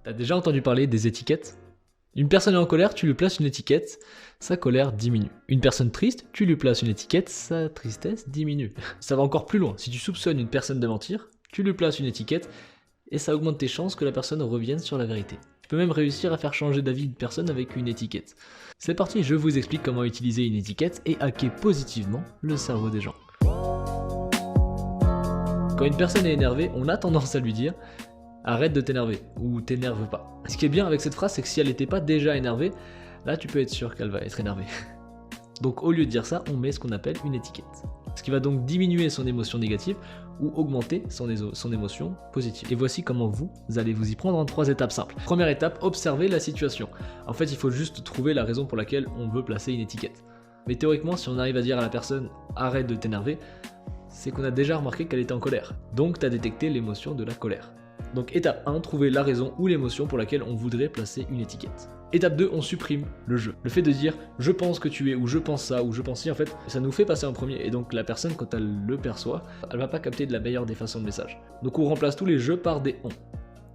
T'as déjà entendu parler des étiquettes? Une personne est en colère, tu lui places une étiquette, sa colère diminue. Une personne triste, tu lui places une étiquette, sa tristesse diminue. Ça va encore plus loin. Si tu soupçonnes une personne de mentir, tu lui places une étiquette et ça augmente tes chances que la personne revienne sur la vérité. Tu peux même réussir à faire changer d'avis une personne avec une étiquette. C'est parti, je vous explique comment utiliser une étiquette et hacker positivement le cerveau des gens. Quand une personne est énervée, on a tendance à lui dire « arrête de t'énerver » ou « t'énerve pas ». Ce qui est bien avec cette phrase, c'est que si elle n'était pas déjà énervée, là tu peux être sûr qu'elle va être énervée. Donc au lieu de dire ça, on met ce qu'on appelle une étiquette. Ce qui va donc diminuer son émotion négative ou augmenter son émotion positive. Et voici comment vous allez vous y prendre en 3 étapes simples. Première étape, observer la situation. En fait, il faut juste trouver la raison pour laquelle on veut placer une étiquette. Mais théoriquement, si on arrive à dire à la personne « arrête de t'énerver », c'est qu'on a déjà remarqué qu'elle était en colère. Donc tu as détecté l'émotion de la colère. Donc étape 1, trouver la raison ou l'émotion pour laquelle on voudrait placer une étiquette. Étape 2, on supprime le je. Le fait de dire « je pense que tu es » ou « je pense ça » ou « je pense ci », en fait, ça nous fait passer en premier. Et donc la personne, quand elle le perçoit, elle va pas capter de la meilleure des façons de message. Donc on remplace tous les « je » par des « on ».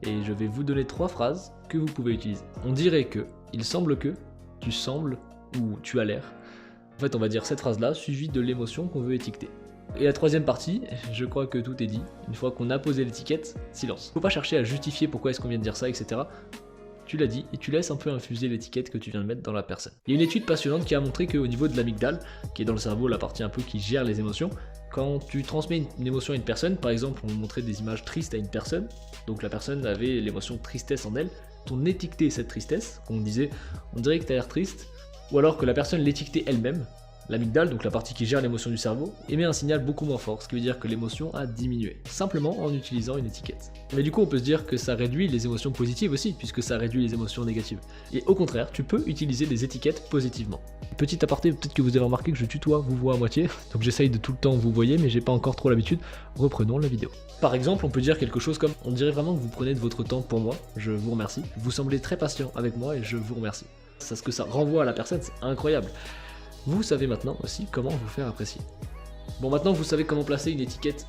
Et je vais vous donner 3 phrases que vous pouvez utiliser. On dirait que, il semble que, tu sembles ou tu as l'air. En fait, on va dire cette phrase-là, suivie de l'émotion qu'on veut étiqueter. Et la troisième partie, je crois que tout est dit. Une fois qu'on a posé l'étiquette, silence. Faut pas chercher à justifier pourquoi est-ce qu'on vient de dire ça, etc. Tu l'as dit et tu laisses un peu infuser l'étiquette que tu viens de mettre dans la personne. Il y a une étude passionnante qui a montré qu'au niveau de l'amygdale, qui est dans le cerveau, la partie un peu qui gère les émotions, quand tu transmets une émotion à une personne, par exemple on montrait des images tristes à une personne, donc la personne avait l'émotion tristesse en elle, on étiquetait cette tristesse, on disait on dirait que tu as l'air triste, ou alors que la personne l'étiquetait elle-même, l'amygdale, donc la partie qui gère l'émotion du cerveau, émet un signal beaucoup moins fort, ce qui veut dire que l'émotion a diminué, simplement en utilisant une étiquette. Mais du coup on peut se dire que ça réduit les émotions positives aussi, puisque ça réduit les émotions négatives. Et au contraire, tu peux utiliser des étiquettes positivement. Petit aparté, peut-être que vous avez remarqué que je tutoie, vous voyez à moitié, donc j'essaye de tout le temps vous voyez, mais j'ai pas encore trop l'habitude. Reprenons la vidéo. Par exemple, on peut dire quelque chose comme « on dirait vraiment que vous prenez de votre temps pour moi, je vous remercie, vous semblez très patient avec moi et je vous remercie ». C'est ce que ça renvoie à la personne, c'est incroyable. Vous savez maintenant aussi comment vous faire apprécier. Bon, maintenant vous savez comment placer une étiquette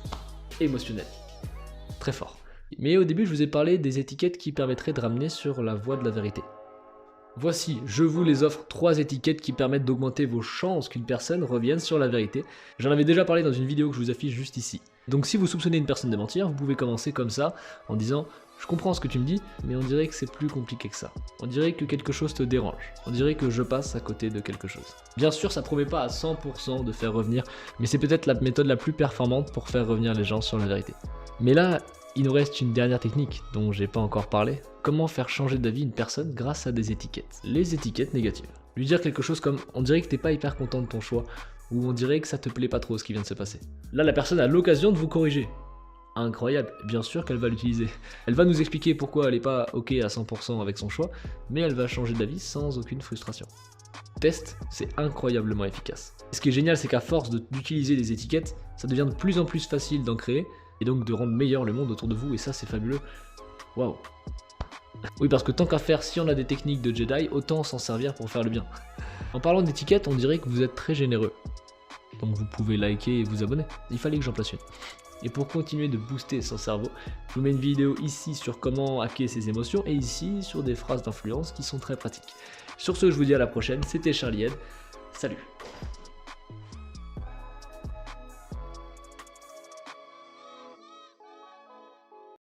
émotionnelle. Très fort. Mais au début, je vous ai parlé des étiquettes qui permettraient de ramener sur la voie de la vérité. Voici, je vous les offre 3 étiquettes qui permettent d'augmenter vos chances qu'une personne revienne sur la vérité. J'en avais déjà parlé dans une vidéo que je vous affiche juste ici. Donc si vous soupçonnez une personne de mentir, vous pouvez commencer comme ça, en disant « je comprends ce que tu me dis, mais on dirait que c'est plus compliqué que ça. On dirait que quelque chose te dérange. On dirait que je passe à côté de quelque chose. » Bien sûr, ça promet pas à 100% de faire revenir, mais c'est peut-être la méthode la plus performante pour faire revenir les gens sur la vérité. Mais là, il nous reste une dernière technique dont j'ai pas encore parlé. Comment faire changer d'avis une personne grâce à des étiquettes. Les étiquettes négatives. Lui dire quelque chose comme « on dirait que t'es pas hyper content de ton choix » ou « on dirait que ça te plaît pas trop ce qui vient de se passer ». Là, la personne a l'occasion de vous corriger. Incroyable, bien sûr qu'elle va l'utiliser. Elle va nous expliquer pourquoi elle est pas ok à 100% avec son choix, mais elle va changer d'avis sans aucune frustration. Test, c'est incroyablement efficace. Et ce qui est génial, c'est qu'à force d'utiliser des étiquettes, ça devient de plus en plus facile d'en créer, et donc de rendre meilleur le monde autour de vous, et ça c'est fabuleux. Waouh. Oui, parce que tant qu'à faire, si on a des techniques de Jedi, autant s'en servir pour faire le bien. En parlant d'étiquettes, on dirait que vous êtes très généreux. Donc vous pouvez liker et vous abonner. Il fallait que j'en place une. Et pour continuer de booster son cerveau, je vous mets une vidéo ici sur comment hacker ses émotions et ici sur des phrases d'influence qui sont très pratiques. Sur ce, je vous dis à la prochaine, c'était Charlie Ed. Salut!